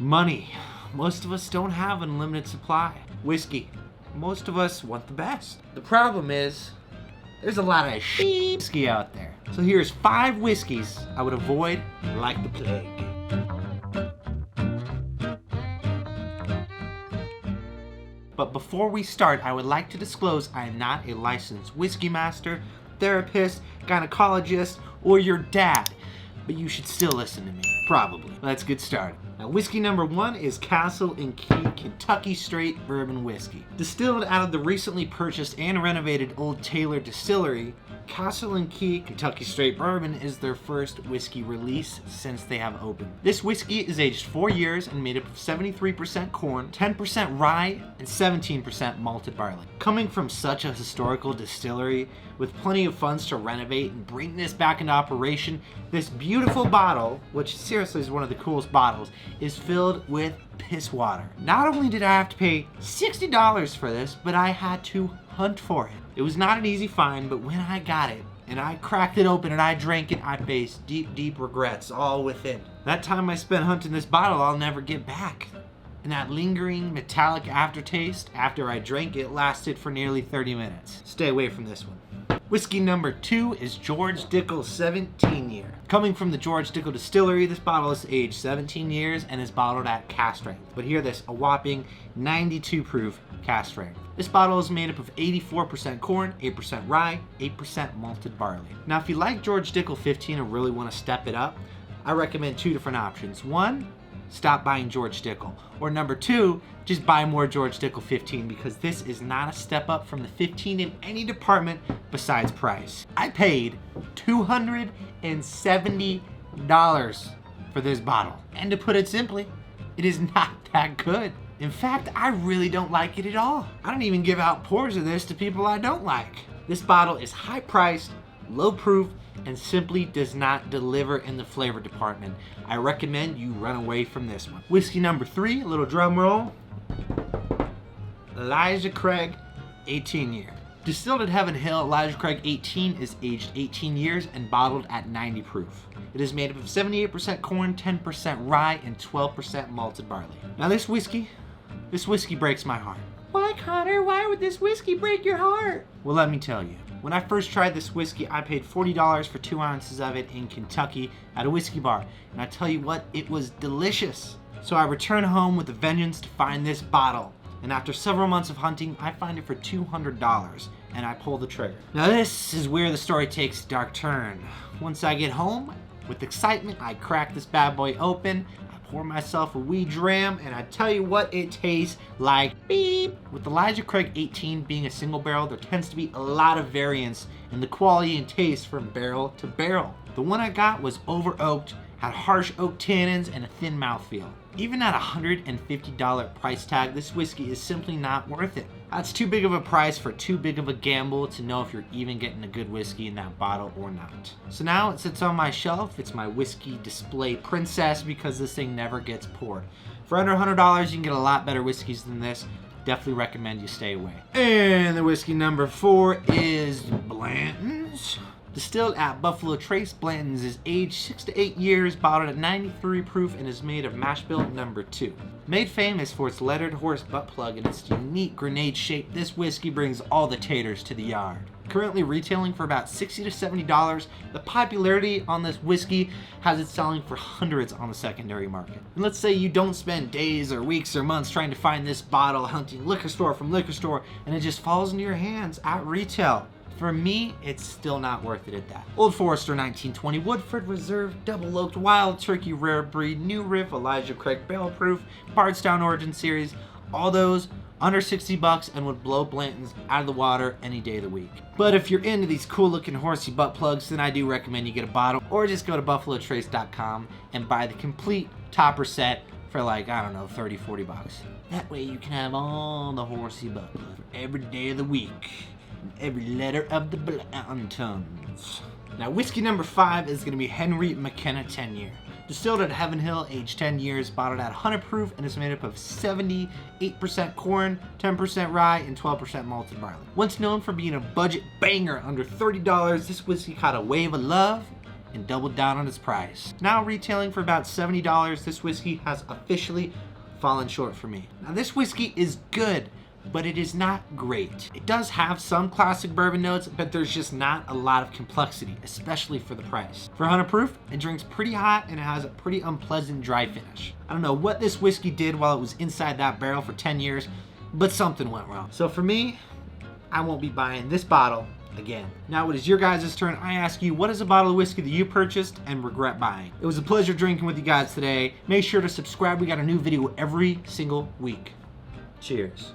Money. Most of us don't have unlimited supply. Whiskey. Most of us want the best. The problem is, there's a lot of shit whiskey out there. So here's 5 whiskeys I would avoid like the plague. But before we start, I would like to disclose I am not a licensed whiskey master, therapist, gynecologist, or your dad. But you should still listen to me, probably. Let's get started. Now, whiskey number 1 is Castle & Key Kentucky Straight Bourbon Whiskey. Distilled out of the recently purchased and renovated Old Taylor Distillery, Castle & Key Kentucky Straight Bourbon is their first whiskey release since they have opened. This whiskey is aged 4 years and made up of 73% corn, 10% rye, and 17% malted barley. Coming from such a historical distillery with plenty of funds to renovate and bring this back into operation, this beautiful bottle, which seriously is one of the coolest bottles, is filled with piss water. Not only did I have to pay $60 for this, but I had to hunt for it. It was not an easy find, but when I got it and I cracked it open and I drank it, I faced deep, deep regrets all within. That time I spent hunting this bottle, I'll never get back. And that lingering metallic aftertaste after I drank it lasted for nearly 30 minutes. Stay away from this one. Whiskey number 2 is George Dickel 17 Year. Coming from the George Dickel Distillery, this bottle is aged 17 years and is bottled at cask strength. But hear this, a whopping 92 proof cask strength. This bottle is made up of 84% corn, 8% rye, 8% malted barley. Now, if you like George Dickel 15 and really want to step it up, I recommend 2 different options. 1, stop buying George Dickel. Or number 2, just buy more George Dickel 15 because this is not a step up from the 15 in any department besides price. I paid $270 for this bottle. And to put it simply, it is not that good. In fact, I really don't like it at all. I don't even give out pours of this to people I don't like. This bottle is high priced, low proof, and simply does not deliver in the flavor department. I recommend you run away from this one. Whiskey number 3, a little drum roll. Elijah Craig 18 Year. Distilled at Heaven Hill, Elijah Craig 18 is aged 18 years and bottled at 90 proof. It is made up of 78% corn, 10% rye, and 12% malted barley. Now this whiskey breaks my heart. Why, Connor? Why would this whiskey break your heart? Well, let me tell you. When I first tried this whiskey, I paid $40 for 2 ounces of it in Kentucky at a whiskey bar. And I tell you what, it was delicious. So I returned home with a vengeance to find this bottle. And after several months of hunting, I find it for $200, and I pull the trigger. Now this is where the story takes a dark turn. Once I get home, with excitement, I crack this bad boy open, I pour myself a wee dram, and I tell you what, it tastes like beep. With Elijah Craig 18 being a single barrel, there tends to be a lot of variance in the quality and taste from barrel to barrel. The one I got was over oaked, had harsh oak tannins, and a thin mouthfeel. Even at a $150 price tag, this whiskey is simply not worth it. That's too big of a price for too big of a gamble to know if you're even getting a good whiskey in that bottle or not. So now it sits on my shelf. It's my whiskey display princess because this thing never gets poured. For under $100, you can get a lot better whiskeys than this. Definitely recommend you stay away. And the whiskey number 4 is Blantons. Distilled at Buffalo Trace, Blantons is aged 6 to 8 years, bottled at 93 proof, and is made of mash bill number 2. Made famous for its lettered horse butt plug and its unique grenade shape, this whiskey brings all the taters to the yard. Currently retailing for about $60 to $70, the popularity on this whiskey has it selling for hundreds on the secondary market. And let's say you don't spend days or weeks or months trying to find this bottle hunting liquor store from liquor store, and it just falls into your hands at retail. For me, it's still not worth it at that. Old Forester 1920 Woodford Reserve Double Oaked Wild Turkey Rare Breed New Riff Elijah Craig Barrel Proof Bardstown Origin Series, all those under $60 and would blow Blantons out of the water any day of the week. But if you're into these cool looking horsey butt plugs, then I do recommend you get a bottle or just go to buffalotrace.com and buy the complete topper set for like, I don't know, $30-$40. That way you can have all the horsey butt plugs for every day of the week. Every letter of the Blantons. Now whiskey number 5 is going to be Henry McKenna 10 Year. Distilled at Heaven Hill, aged 10 years, bottled at 100 proof, and is made up of 78% corn, 10% rye, and 12% malted barley. Once known for being a budget banger under $30, this whiskey caught a wave of love and doubled down on its price. Now retailing for about $70, this whiskey has officially fallen short for me. Now this whiskey is good, but it is not great. It does have some classic bourbon notes, but there's just not a lot of complexity, especially for the price. For 100 proof, it drinks pretty hot and it has a pretty unpleasant dry finish. I don't know what this whiskey did while it was inside that barrel for 10 years, but something went wrong. So for me, I won't be buying this bottle again. Now it is your guys' turn. I ask you, what is a bottle of whiskey that you purchased and regret buying? It was a pleasure drinking with you guys today. Make sure to subscribe. We got a new video every single week. Cheers.